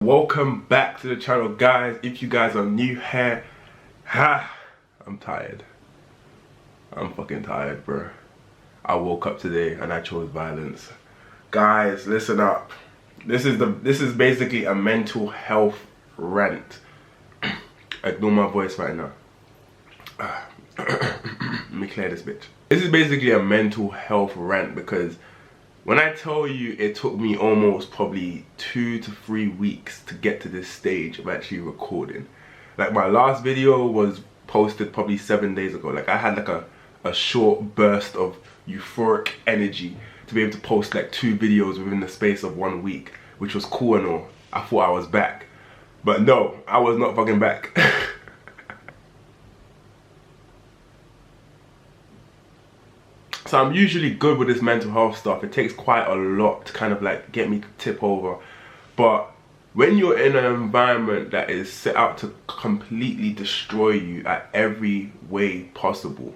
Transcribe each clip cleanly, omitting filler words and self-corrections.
welcome back to the channel, guys. If you guys are new here, I'm tired. I'm fucking tired, bro. I woke up today and I chose violence. Guys, listen up. This is basically a mental health rant. Ignore my voice right now. Let me clear this bitch. This is basically a mental health rant because when I tell you it took me almost probably 2 to 3 weeks to get to this stage of actually recording. Like, my last video was posted probably 7 days ago. Like, I had like a short burst of euphoric energy to be able to post like 2 videos within the space of 1 week, which was cool and all. I thought I was back, but no, I was not fucking back. So I'm usually good with this mental health stuff. It takes quite a lot to kind of like get me to tip over. But when you're in an environment that is set out to completely destroy you at every way possible,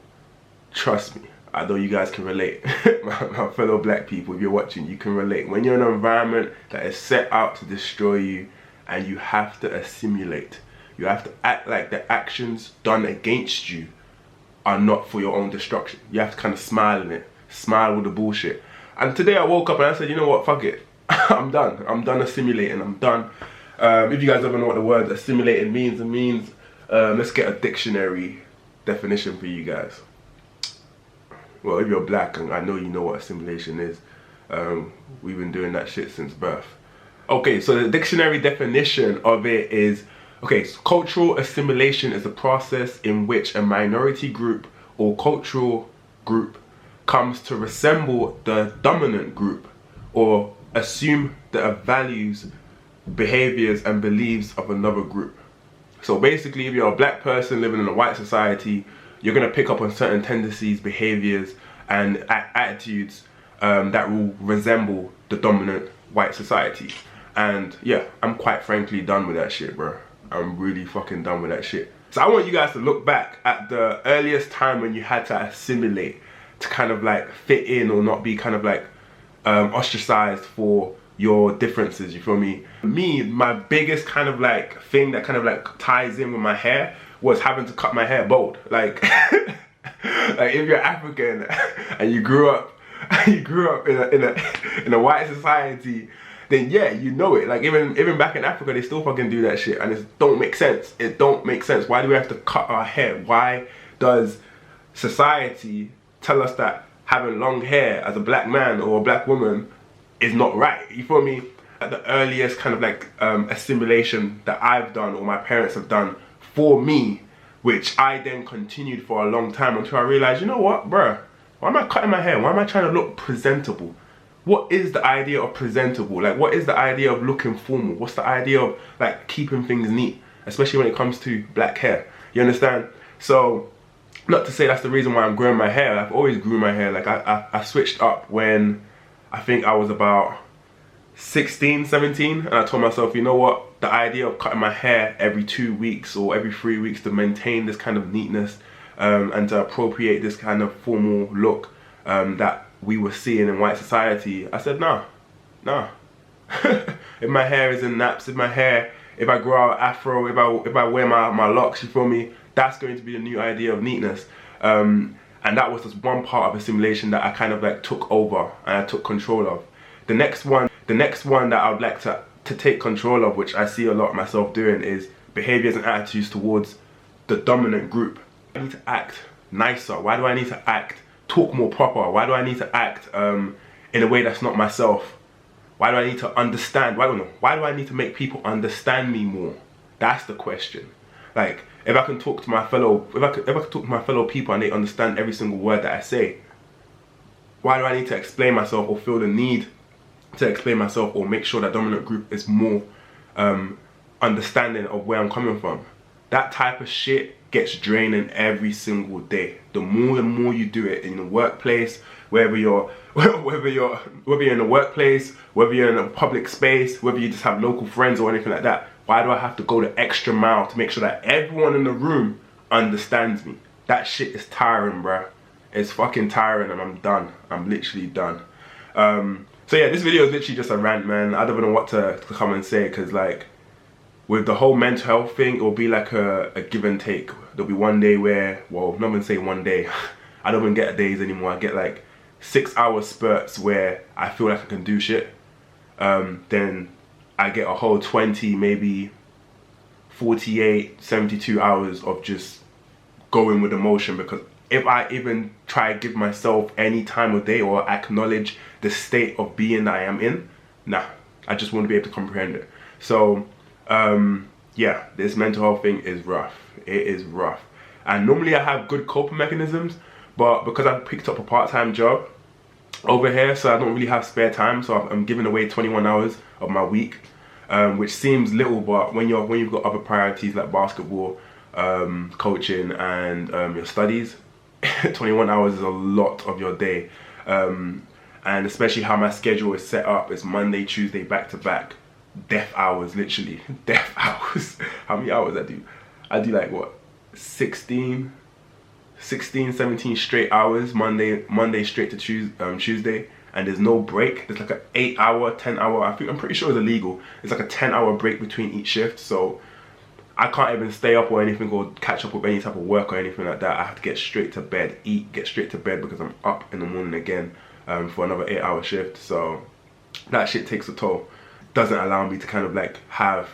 trust me, I know you guys can relate. my fellow black people, if you're watching, you can relate. When you're in an environment that is set out to destroy you and you have to assimilate, you have to act like the actions done against you are not for your own destruction. You have to kind of smile in it, smile with the bullshit. And today I woke up and I said, you know what, fuck it. I'm done assimilating, I'm done. If you guys ever know what the word assimilating means, it means, let's get a dictionary definition for you guys. Well, if you're black, and I know you know what assimilation is, we've been doing that shit since birth. Okay, so the dictionary definition of it is, okay, so cultural assimilation is a process in which a minority group or cultural group comes to resemble the dominant group or assume the values, behaviors and beliefs of another group. So basically, if you're a black person living in a white society, you're going to pick up on certain tendencies, behaviors and attitudes that will resemble the dominant white society. And yeah, I'm quite frankly done with that shit, bro. I'm really fucking done with that shit. So I want you guys to look back at the earliest time when you had to assimilate to kind of like fit in or not be kind of like ostracized for your differences, you feel me? My biggest kind of like thing that kind of like ties in with my hair was having to cut my hair bald. Like, like if you're African and you grew up in a white society, then yeah, you know it. Like even back in Africa, they still fucking do that shit, and it don't make sense. It don't make sense. Why do we have to cut our hair? Why does society tell us that having long hair as a black man or a black woman is not right? You feel me? At the earliest kind of like assimilation that I've done or my parents have done for me, which I then continued for a long time until I realized, you know what, bruh? Why am I cutting my hair? Why am I trying to look presentable? What is the idea of presentable? Like, what is the idea of looking formal? What's the idea of like keeping things neat, especially when it comes to black hair? You understand? So, not to say that's the reason why I'm growing my hair. I've always grew my hair. Like I switched up when I think I was about 16, 17, and I told myself, you know what? The idea of cutting my hair every 2 weeks or every 3 weeks to maintain this kind of neatness and to appropriate this kind of formal look that we were seeing in white society, I said, nah. If my hair is in naps, if I grow out afro, if I wear my locks, you feel me, that's going to be the new idea of neatness. And that was just one part of assimilation that I kind of like took over and I took control of. The next one that I would like to take control of, which I see a lot of myself doing, is behaviors and attitudes towards the dominant group. I need to act nicer. Why do I need to talk more proper? Why do I need to act in a way that's not myself? Why do I need to understand? Why do I need to make people understand me more? That's the question. Like, if I can talk to my fellow, if I can talk to my fellow people and they understand every single word that I say, why do I need to explain myself or feel the need to explain myself or make sure that dominant group is more understanding of where I'm coming from? That type of shit gets draining every single day. The more you do it in the workplace, whether you're in the workplace, whether you're in a public space, whether you just have local friends or anything like that, why do I have to go the extra mile to make sure that everyone in the room understands me? That shit is tiring, bruh. It's fucking tiring and I'm done. I'm literally done. So yeah, this video is literally just a rant, man. I don't know what to come and say, because like, with the whole mental health thing, it will be like a give and take. There'll be one day where, well, I'm not gonna say one day, I don't even get days anymore. I get like 6-hour spurts where I feel like I can do shit. Then I get a whole 20, maybe 48, 72 hours of just going with emotion, because if I even try to give myself any time of day or acknowledge the state of being that I am in, nah, I just wouldn't be able to comprehend it. So yeah, this mental health thing is rough. It is rough. And normally I have good coping mechanisms, but because I've picked up a part-time job over here, so I don't really have spare time, so I'm giving away 21 hours of my week, which seems little, but when you've got other priorities like basketball, coaching, and your studies, 21 hours is a lot of your day. And especially how my schedule is set up, it's Monday, Tuesday, back to back, death hours, literally death hours. How many hours I do? I do like what, 16, 17 straight hours, Monday straight to Tuesday, and there's no break. There's like an 8-hour, 10-hour, I'm pretty sure it's illegal. It's like a 10-hour break between each shift, so I can't even stay up or anything or catch up with any type of work or anything like that. I have to get straight to bed, get straight to bed, because I'm up in the morning again for another 8-hour shift. So that shit takes a toll. Doesn't allow me to kind of like have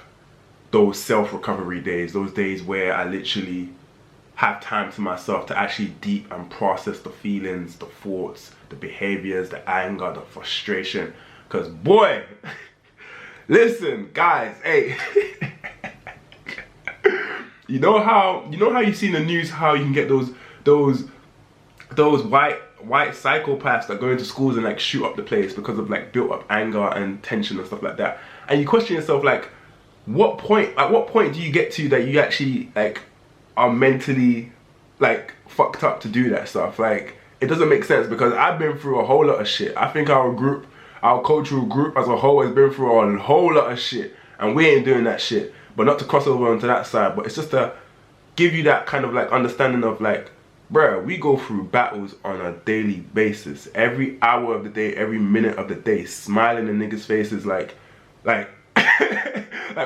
those self-recovery days, those days where I literally have time to myself to actually deep and process the feelings, the thoughts, the behaviors, the anger, the frustration. Because boy, listen guys, hey, you know how you see in the news how you can get those white psychopaths that go into schools and like shoot up the place because of like built up anger and tension and stuff like that, and you question yourself like, at what point do you get to that you actually like are mentally like fucked up to do that stuff? Like, it doesn't make sense, because I've been through a whole lot of shit. I think our cultural group as a whole has been through a whole lot of shit, and we ain't doing that shit. But not to cross over onto that side, but it's just to give you that kind of like understanding of like, bruh, we go through battles on a daily basis, every hour of the day, every minute of the day, smiling in niggas' faces like like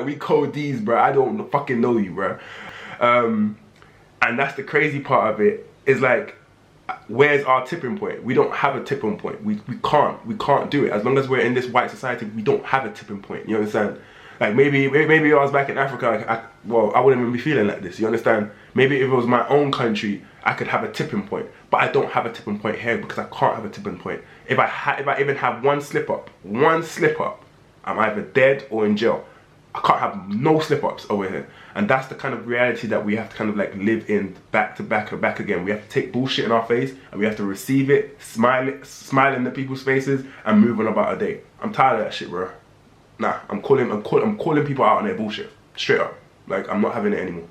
we code these, bruh. I don't fucking know you, bruh. And that's the crazy part of it, is like, where's our tipping point? We don't have a tipping point. We can't do it. As long as we're in this white society, we don't have a tipping point. You understand? Like maybe I was back in Africa, I wouldn't even be feeling like this. You understand? Maybe if it was my own country, I could have a tipping point. But I don't have a tipping point here, because I can't have a tipping point. If I even have one slip up, I'm either dead or in jail. I can't have no slip-ups over here. And that's the kind of reality that we have to kind of like live in, back to back and back again. We have to take bullshit in our face, and we have to receive it, smile in the people's faces, and move on about our day. I'm tired of that shit, bro. Nah, I'm calling people out on their bullshit. Straight up. Like, I'm not having it anymore.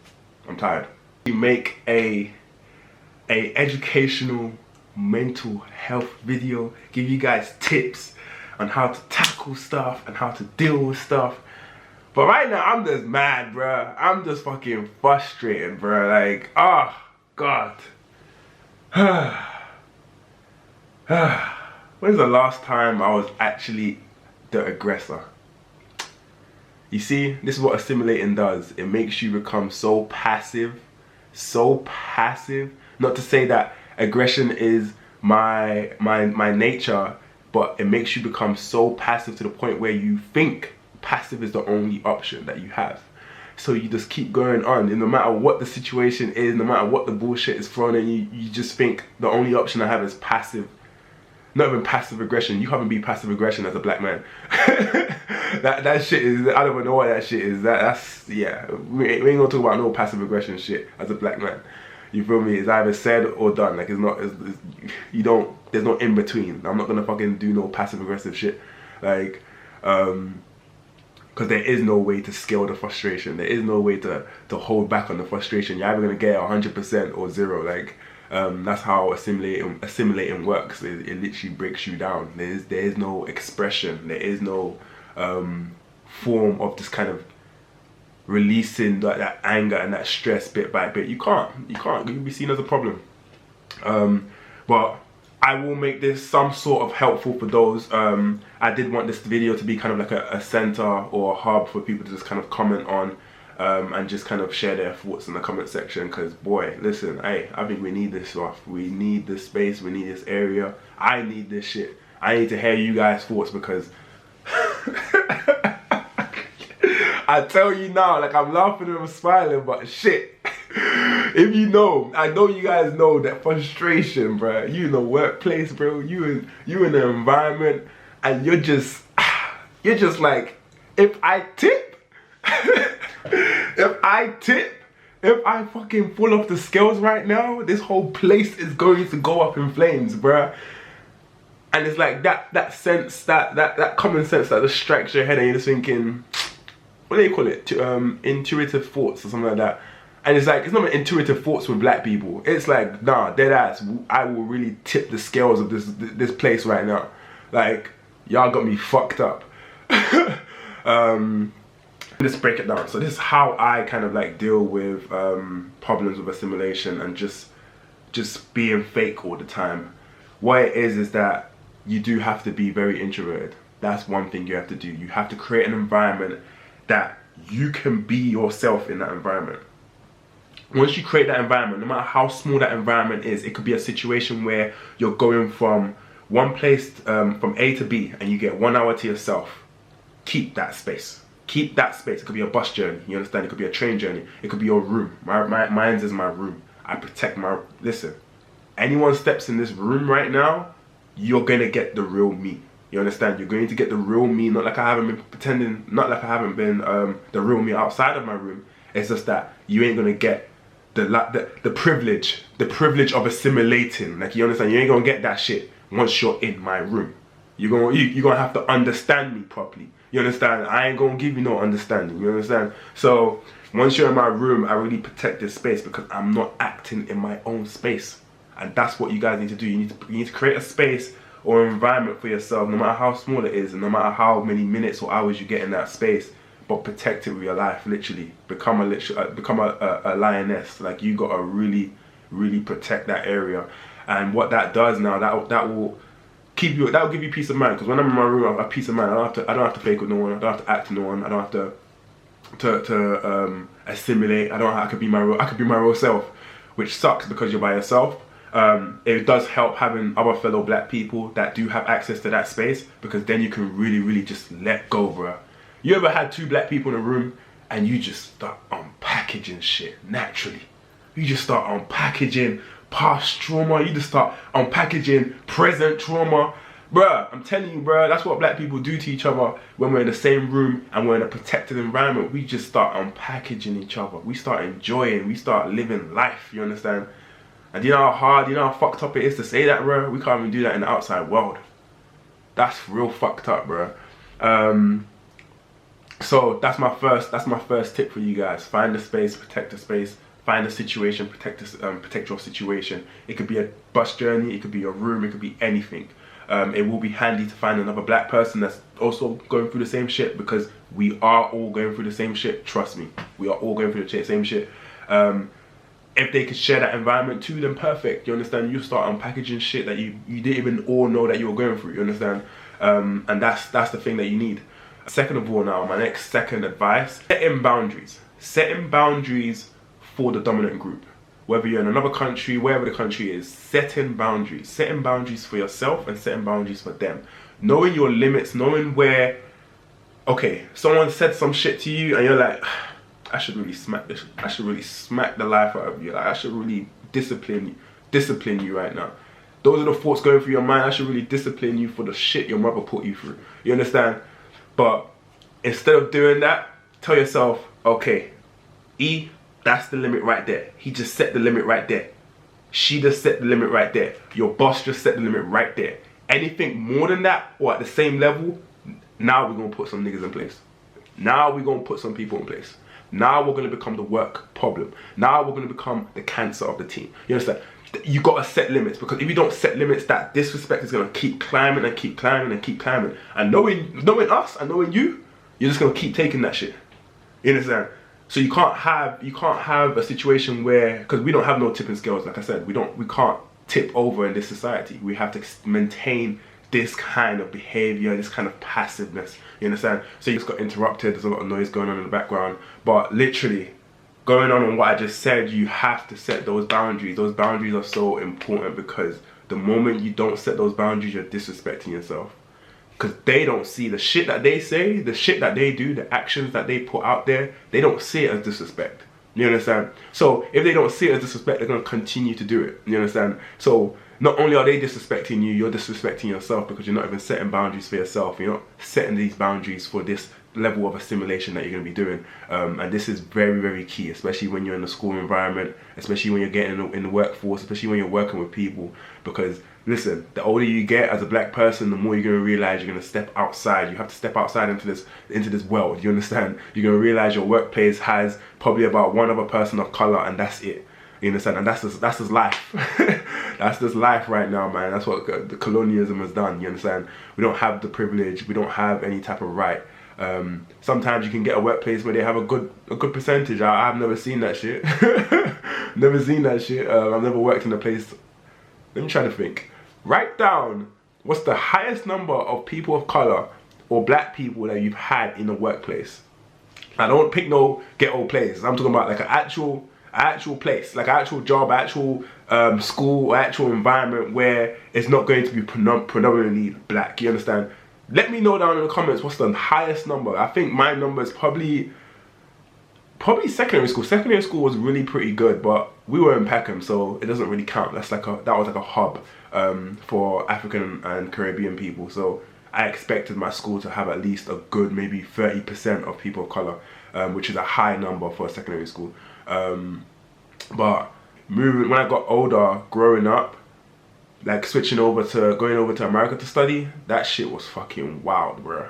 I'm tired. We make a educational mental health video, give you guys tips on how to tackle stuff and how to deal with stuff. But right now, I'm just mad, bruh. I'm just fucking frustrated, bruh. Like, oh, God. When's the last time I was actually the aggressor? You see, this is what assimilating does. It makes you become so passive. Not to say that aggression is my nature, but it makes you become so passive to the point where you think passive is the only option that you have. So you just keep going on, and no matter what the situation is, no matter what the bullshit is thrown at you, you just think the only option I have is passive. Not even passive aggression. You haven't been passive aggression as a black man. that shit is, I don't even know what that shit is. That's yeah. We ain't gonna talk about no passive aggression shit as a black man. You feel me? It's either said or done. Like, it's not. You don't. There's no in between. I'm not gonna fucking do no passive aggressive shit. Like, because there is no way to scale the frustration. There is no way to hold back on the frustration. You're either gonna get 100% or 0. Like, that's how assimilating works. It literally breaks you down. There is no expression. There is no form of this kind of releasing that anger and that stress bit by bit. You can't. You'll be seen as a problem. But I will make this some sort of helpful for those. I did want this video to be kind of like a center or a hub for people to just kind of comment on and just kind of share their thoughts in the comment section, because boy, listen, hey, I think we need this stuff. We need this space, we need this area. I need this shit. I need to hear you guys' thoughts, because I tell you now, like, I'm laughing and I'm smiling, but shit, if you know, I know you guys know that frustration, bro. You in the workplace, bro. You in the environment, and you're just like, if I tip, if I fucking fall off the scales right now, this whole place is going to go up in flames, bro. And it's like that sense, that common sense that just strikes your head, and you're just thinking, what do you call it? Intuitive thoughts or something like that. And it's like, it's not intuitive thoughts with black people. It's like, nah, dead ass, I will really tip the scales of this place right now. Like, y'all got me fucked up. Let's break it down. So this is how I kind of like deal with problems with assimilation and just being fake all the time. What it is that you do have to be very introverted. That's one thing you have to do. You have to create an environment that you can be yourself in that environment. Once you create that environment, no matter how small that environment is, it could be a situation where you're going from one place, from A to B, and you get 1 hour to yourself. Keep that space. Keep that space. It could be a bus journey, you understand? It could be a train journey. It could be your room. Mine's is my room. I protect my, listen, anyone steps in this room right now, you're gonna get the real me. You understand? You're going to get the real me, not like I haven't been pretending, not like I haven't been the real me outside of my room. It's just that you ain't gonna get the privilege of assimilating. Like, you understand? You ain't gonna get that shit once you're in my room. You're gonna have to understand me properly. You understand? I ain't gonna give you no understanding. You understand? So once you're in my room, I really protect this space because I'm not acting in my own space. And that's what you guys need to do. You need to create a space or environment for yourself, no matter how small it is, and no matter how many minutes or hours you get in that space. But protect it with your life, literally. Become a lioness. Like, you gotta really protect that area. And what that does now, that will give you peace of mind. Because when I'm in my room, I have peace of mind. I don't have to fake with no one. I don't have to act to no one. I don't have to assimilate. I could be my real self, which sucks because you're by yourself. It does help having other fellow black people that do have access to that space, because then you can really just let go, bro. You ever had 2 black people in a room and you just start unpackaging shit naturally? You just start unpackaging past trauma. You just start unpackaging present trauma. Bruh, I'm telling you, bruh, that's what black people do to each other when we're in the same room and we're in a protected environment. We just start unpackaging each other. We start enjoying. We start living life, you understand? And you know how hard, you know how fucked up it is to say that, bro? We can't even do that in the outside world. That's real fucked up, bro. So that's my first tip for you guys. Find the space, protect the space. Find a situation, protect your situation. It could be a bus journey, it could be your room, it could be anything. It will be handy to find another black person that's also going through the same shit, because we are all going through the same shit. Trust me, we are all going through the same shit. If they could share that environment too, then perfect. You understand? You start unpackaging shit that you didn't even all know that you were going through. You understand? And that's the thing that you need. Second of all, now my second advice: setting boundaries. Setting boundaries for the dominant group. Whether you're in another country, wherever the country is, setting boundaries. Setting boundaries for yourself and setting boundaries for them. Knowing your limits, knowing where, okay, someone said some shit to you and you're like, I should really smack this. I should really smack the life out of you. Like, I should really discipline you right now. Those are the thoughts going through your mind. I should really discipline you for the shit your mother put you through. You understand? But instead of doing that, tell yourself, okay, E, that's the limit right there. He just set the limit right there. She just set the limit right there. Your boss just set the limit right there. Anything more than that or at the same level, now we're going to put some niggas in place. Now we're going to put some people in place. Now we're going to become the work problem. Now we're going to become the cancer of the team. You understand? You got to set limits, because if you don't set limits, that disrespect is going to keep climbing and keep climbing and keep climbing. And knowing us and knowing you, you're just going to keep taking that shit. You understand? So you can't have a situation where, because we don't have no tipping scales, like I said, we can't tip over in this society. We have to maintain this kind of behavior, this kind of passiveness. You understand? So you just got interrupted. There's a lot of noise going on in the background, but literally, going on what I just said, you have to set those boundaries. Those boundaries are so important, because the moment you don't set those boundaries, you're disrespecting yourself. Because they don't see the shit that they say, the shit that they do, the actions that they put out there, they don't see it as disrespect. You understand? So if they don't see it as disrespect, they're going to continue to do it. You understand? So not only are they disrespecting you, you're disrespecting yourself, because you're not even setting boundaries for yourself. You're not setting these boundaries for this level of assimilation that you're going to be doing. And this is very, very key, especially when you're in the school environment, especially when you're getting in the workforce, especially when you're working with people. Because listen, the older you get as a black person, the more you're going to realize you're going to step outside. You have to step outside into this world. You understand? You're going to realize your workplace has probably about one other person of color, and that's it. You understand? And that's just life. That's just life right now, man. That's what the colonialism has done. You understand? We don't have the privilege. We don't have any type of right. Sometimes you can get a workplace where they have a good percentage. I've never seen that shit. Never seen that shit. I've never worked in a place. Let me try to think. Write down what's the highest number of people of color or black people that you've had in a workplace. I don't pick no ghetto place. I'm talking about like an actual place, like an actual job, actual school, actual environment where it's not going to be predominantly black. You understand? Let me know down in the comments what's the highest number. I think my number is probably secondary school. Secondary school was really pretty good, but we were in Peckham, so it doesn't really count. That was like a hub for African and Caribbean people. So I expected my school to have at least a good maybe 30% of people of color, which is a high number for a secondary school. But when I got older, growing up, like going over to America to study, that shit was fucking wild, bro.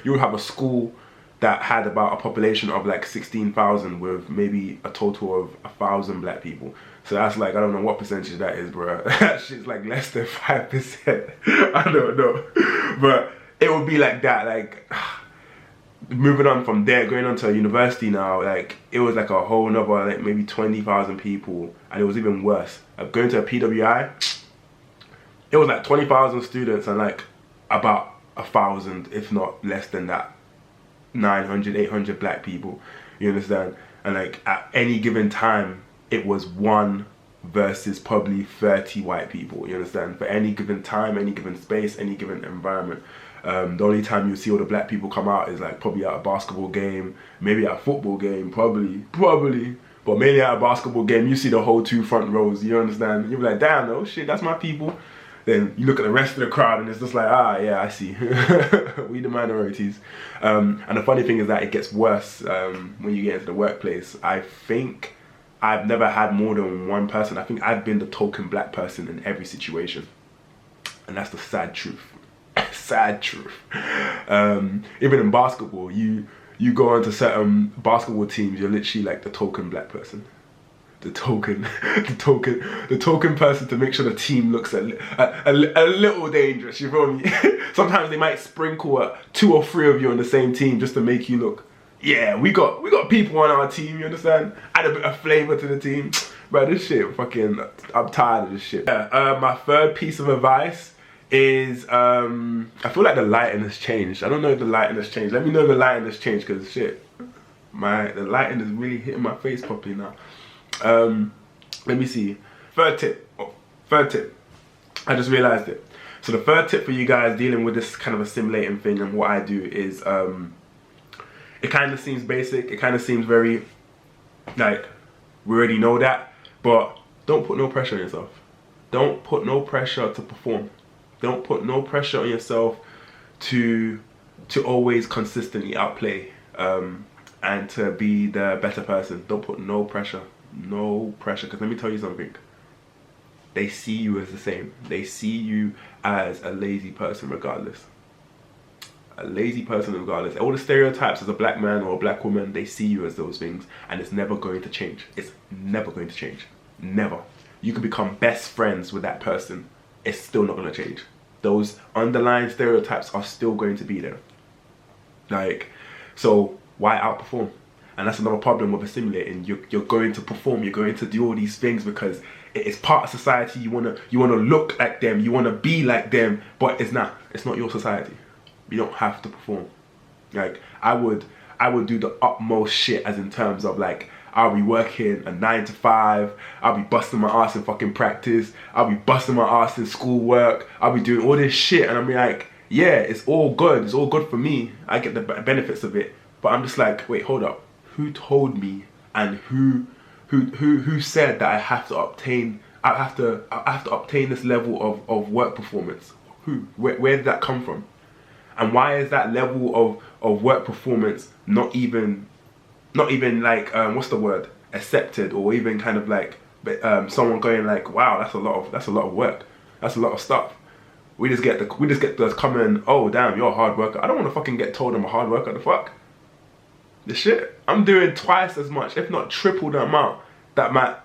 You would have a school that had about a population of like 16,000 with maybe a total of 1,000 black people. So that's like, I don't know what percentage that is, bro. That shit's like less than 5%. I don't know. But it would be like that, like, moving on from there, going on to a university now, like, it was like a whole nother, like, maybe 20,000 people, and it was even worse. Going to a PWI, it was like 20,000 students and like about 1,000, if not less than that, 900, 800 black people. You understand? And like at any given time, it was 1 versus probably 30 white people. You understand? For any given time, any given space, any given environment. The only time you see all the black people come out is like probably at a basketball game, maybe at a football game, probably. But mainly at a basketball game, you see the whole 2 front rows. You understand? You'll be like, damn, no shit, that's my people. Then you look at the rest of the crowd and it's just like, ah, yeah, I see. We the minorities. And the funny thing is that it gets worse when you get into the workplace. I think I've never had more than one person. I think I've been the token black person in every situation. And that's the sad truth. Sad truth. Even in basketball, you go onto certain basketball teams, you're literally like the token black person. The token person to make sure the team looks a little dangerous. You feel me? Sometimes they might sprinkle 2 or 3 of you on the same team just to make you look. Yeah, we got people on our team. You understand? Add a bit of flavor to the team. Bro, this shit fucking. I'm tired of this shit. Yeah, my third piece of advice is I feel like the lighting has changed. I don't know if the lighting has changed. Let me know if the lighting has changed, because shit, the lighting is really hitting my face properly now. Let me see. Third tip. I just realized it. So the third tip for you guys dealing with this kind of assimilating thing, and what I do is, it kind of seems basic. It kind of seems very, like, we already know that, but don't put no pressure on yourself. Don't put no pressure to perform. Don't put no pressure on yourself to always consistently outplay and to be the better person. Don't put no pressure. No pressure, because let me tell you something. They see you as the same. They see you as a lazy person regardless. A lazy person regardless. All the stereotypes as a black man or a black woman, they see you as those things, and it's never going to change. It's never going to change. Never. You can become best friends with that person. It's still not going to change. Those underlying stereotypes are still going to be there. Like, so why outperform? And that's another problem with assimilating. You're going to perform, you're going to do all these things because it's part of society. You wanna look like them, you wanna be like them, but it's not your society. You don't have to perform. Like I would do the utmost shit, as in terms of like, I'll be working a 9 to 5, I'll be busting my ass in fucking practice, I'll be busting my ass in schoolwork, I'll be doing all this shit, and I'm like, yeah, it's all good for me, I get the benefits of it, but I'm just like, wait, hold up, who told me, and who said that I have to obtain this level of work performance? Where did that come from? And why is that level of work performance not even like, what's the word, accepted, or even kind of like someone going like, wow, that's a lot of work, that's a lot of stuff. We just get the comment, oh damn, you're a hard worker. I don't want to fucking get told I'm a hard worker. The fuck? The shit, I'm doing twice as much, if not triple the amount that my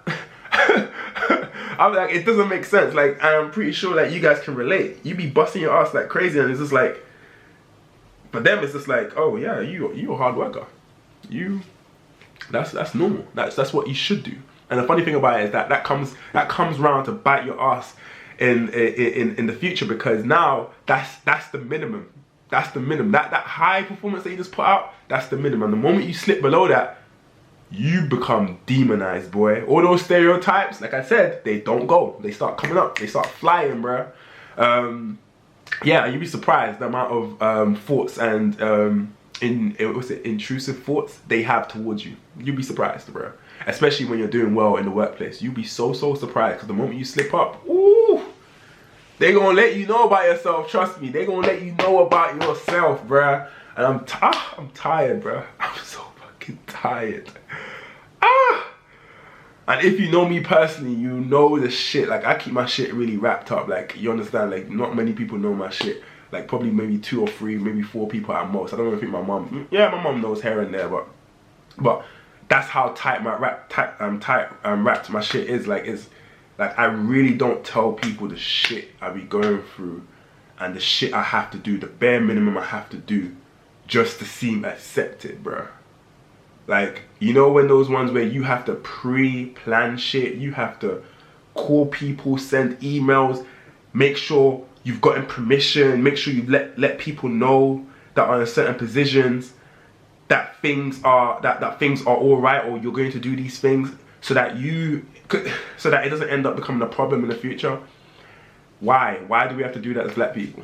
I'm like, it doesn't make sense. Like, and I'm pretty sure that you guys can relate. You be busting your ass like crazy, and it's just like, for them it's just like, oh yeah, you a hard worker. That's normal. That's what you should do. And the funny thing about it is that comes round to bite your ass in the future, because now that's the minimum. That's the minimum. That high performance that you just put out, that's the minimum. The moment you slip below that, you become demonized, boy. All those stereotypes, like I said, they don't go. They start coming up. They start flying, bro. Yeah, you'd be surprised the amount of thoughts and intrusive thoughts they have towards you. You'd be surprised, bro. Especially when you're doing well in the workplace. You'd be so surprised, because the moment you slip up, ooh, they gonna let you know about yourself. Trust me, they gonna let you know about yourself, bro. And I'm tired, bro. I'm so fucking tired. And if you know me personally, you know the shit. Like, I keep my shit really wrapped up. Like, you understand? Like, not many people know my shit. Like, probably maybe 2 or 3, maybe 4 people at most. I don't even think my mom. Yeah, my mom knows here and there, but that's how tight my wrapped my shit is. Like, it's like, I really don't tell people the shit I be going through and the shit I have to do, the bare minimum I have to do just to seem accepted, bro. Like, you know, when those ones where you have to pre-plan shit, you have to call people, send emails, make sure you've gotten permission, make sure you let people know that are in certain positions that things are all right, or you're going to do these things, so that it doesn't end up becoming a problem in the future. Why do we have to do that as black people?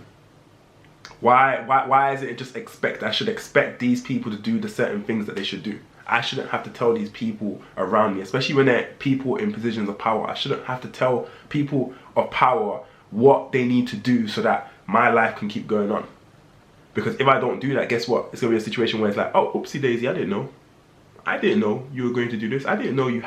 Why is it just I should expect these people to do the certain things that they should do? I shouldn't have to tell these people around me, especially when they're people in positions of power. I shouldn't have to tell people of power what they need to do so that my life can keep going on. Because if I don't do that, guess what? It's gonna be a situation where it's like, oh, oopsie daisy, I didn't know. I didn't know you were going to do this. I didn't know you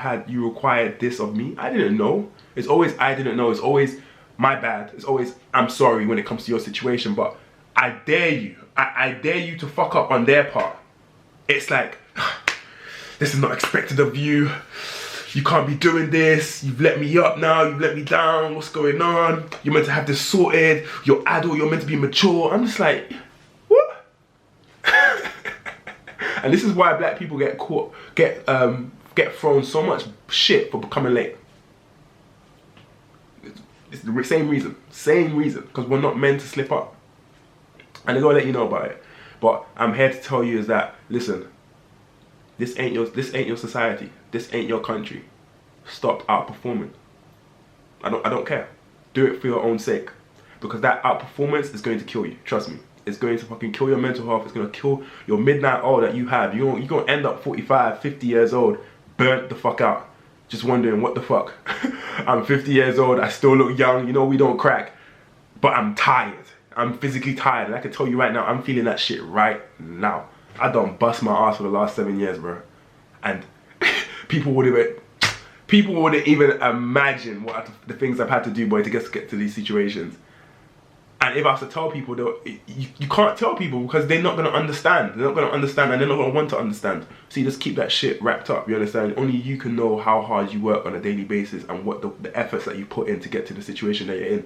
required this of me. I didn't know. It's always I didn't know. It's always my bad. It's always I'm sorry when it comes to your situation, but I dare you. I dare you to fuck up on their part. It's like, this is not expected of you. You can't be doing this. You've let me up now. You've let me down. What's going on? You're meant to have this sorted. You're adult. You're meant to be mature. I'm just like, what? And this is why black people get thrown so much shit for becoming late. It's the same reason. Because we're not meant to slip up. And they're gonna let you know about it. But I'm here to tell you is that, listen, this ain't your society. This ain't your country. Stop outperforming. I don't care. Do it for your own sake. Because that outperformance is going to kill you. Trust me. It's going to fucking kill your mental health. It's going to kill your midnight oil that you have. You're going to end up 45, 50 years old, burnt the fuck out. Just wondering, what the fuck? I'm 50 years old. I still look young. You know, we don't crack. But I'm tired. I'm physically tired. And I can tell you right now, I'm feeling that shit right now. I done bust my ass for the last 7 years, bro. And people wouldn't even imagine what the things I've had to do, boy, to get to these situations. And if I was to tell people, you can't tell people because they're not going to understand. They're not going to understand, and they're not going to want to understand. So you just keep that shit wrapped up, you understand? Only you can know how hard you work on a daily basis and what the efforts that you put in to get to the situation that you're in.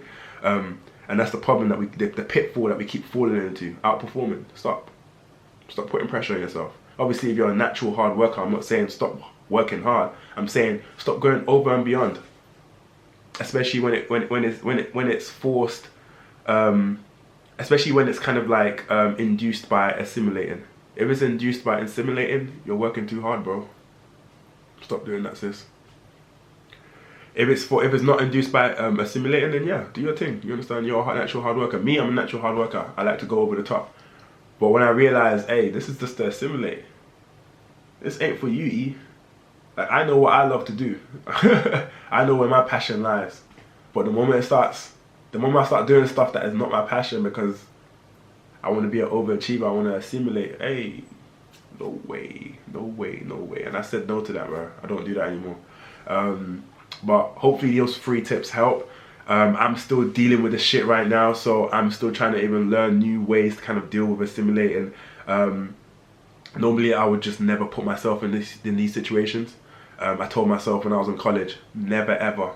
And that's the problem that the pitfall that we keep falling into. Outperforming. Stop putting pressure on yourself. Obviously, if you're a natural hard worker, I'm not saying stop working hard. I'm saying stop going over and beyond, especially when it's forced, especially when it's kind of like induced by assimilating. If it's induced by assimilating, you're working too hard, bro. Stop doing that, sis. If it's not induced by assimilating, then yeah, do your thing. You understand? You're a natural hard worker. Me, I'm a natural hard worker. I like to go over the top. But when I realize, hey, this is just to assimilate. This ain't for you, E. Like, I know what I love to do. I know where my passion lies. But the moment I start doing stuff that is not my passion because I want to be an overachiever, I want to assimilate, hey, no way, no way, no way. And I said no to that, bro. I don't do that anymore. But hopefully those 3 tips help. I'm still dealing with the shit right now, so I'm still trying to even learn new ways to kind of deal with assimilating. Normally I would just never put myself in these situations. I told myself when I was in college, never ever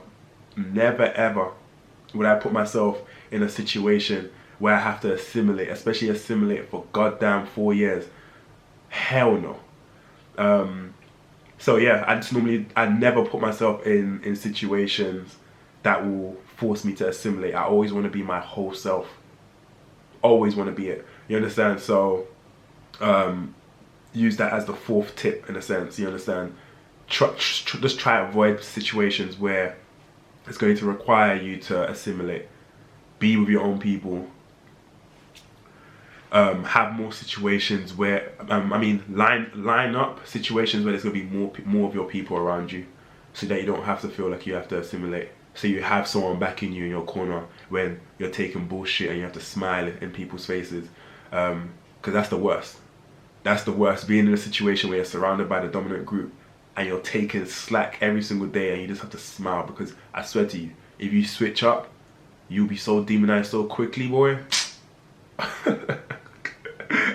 would I put myself in a situation where I have to assimilate, especially assimilate for goddamn 4 years. Hell no. So yeah, I never put myself in situations that will force me to assimilate. I always want to be my whole self. Always want to be it. You understand? So use that as the 4th tip in a sense. You understand? Just try to avoid situations where it's going to require you to assimilate. Be with your own people. Have more situations where line up situations where there's gonna be more of your people around you, so that you don't have to feel like you have to assimilate. So you have someone backing you in your corner when you're taking bullshit and you have to smile in people's faces, because that's the worst. That's the worst. Being in a situation where you're surrounded by the dominant group and you're taking slack every single day and you just have to smile, because I swear to you, if you switch up, you'll be so demonized so quickly, boy.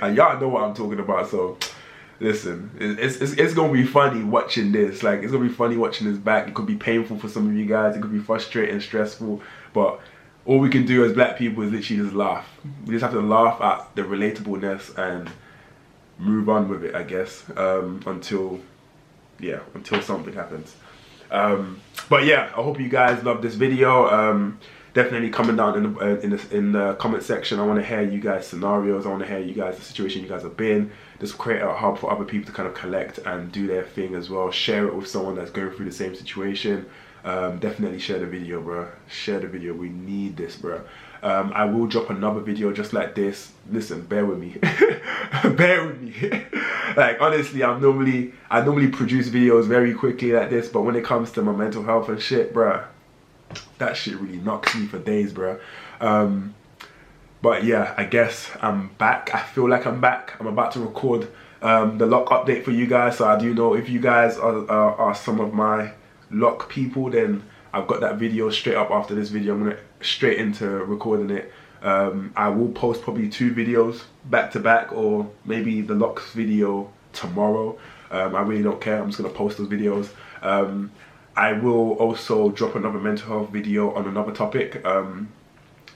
And y'all know what I'm talking about, so listen, it's gonna be funny watching this. Like, it's gonna be funny watching this back. It could be painful for some of you guys, it could be frustrating, stressful, but all we can do as black people is literally just laugh. We just have to laugh at the relatableness and move on with it, I guess, until something happens. But yeah, I hope you guys love this video. Definitely comment down in the comment section. I want to hear you guys' scenarios. I want to hear you guys the situation you guys have been. Just create a hub for other people to kind of collect and do their thing as well. Share it with someone that's going through the same situation. Definitely share the video, bro. Share the video. We need this, bro. I will drop another video just like this. Listen, bear with me. Bear with me. Like, honestly, I normally produce videos very quickly like this, but when it comes to my mental health and shit, bro, that shit really knocks me for days, bro. But yeah, I guess I'm back. I feel like I'm back. I'm about to record the lock update for you guys, so I do know if you guys are some of my lock people, then I've got that video straight up after this video. I'm gonna straight into recording it. I will post probably 2 videos back to back, or maybe the locks video tomorrow. I really don't care. I'm just gonna post those videos. I will also drop another mental health video on another topic.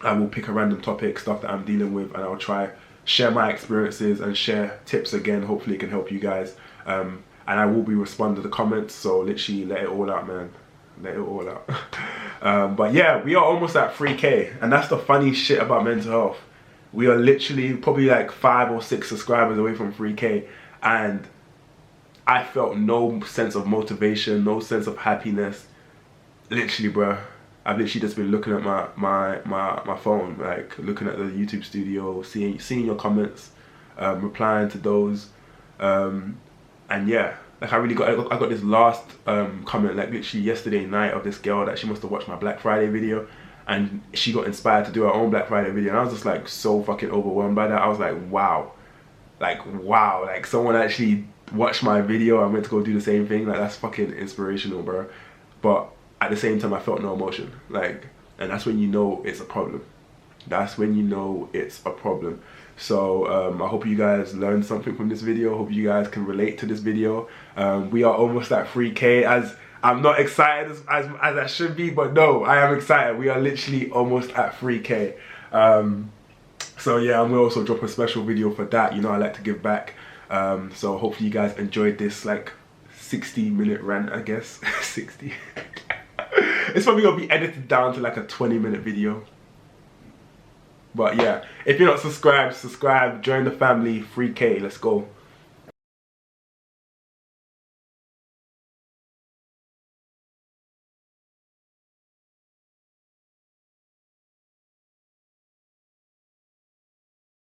I will pick a random topic, stuff that I'm dealing with, and I'll try share my experiences and share tips again. Hopefully it can help you guys. And I will be responding to the comments, so literally let it all out, man. Let it all out. But yeah, we are almost at 3K, and that's the funny shit about mental health. We are literally probably like 5 or 6 subscribers away from 3K, and I felt no sense of motivation, no sense of happiness. Literally, bro, I've literally just been looking at my phone, like looking at the YouTube studio, seeing your comments, replying to those, and yeah, like I got this last comment like literally yesterday night of this girl that she must have watched my Black Friday video, and she got inspired to do her own Black Friday video, and I was just like so fucking overwhelmed by that. I was like, wow, like someone actually watched my video and went to go do the same thing. Like, that's fucking inspirational, bro. But at the same time, I felt no emotion. Like, and that's when you know it's a problem. That's when you know it's a problem. So I hope you guys learned something from this video. Hope you guys can relate to this video. We are almost at 3K. As I'm not excited as I should be, but no, I am excited. We are literally almost at 3K. So yeah, I'm gonna also drop a special video for that. You know, I like to give back. So hopefully you guys enjoyed this like 60-minute rant, I guess. 60. It's probably gonna be edited down to like a 20-minute video. But yeah, if you're not subscribed, subscribe, join the family, 3K, let's go.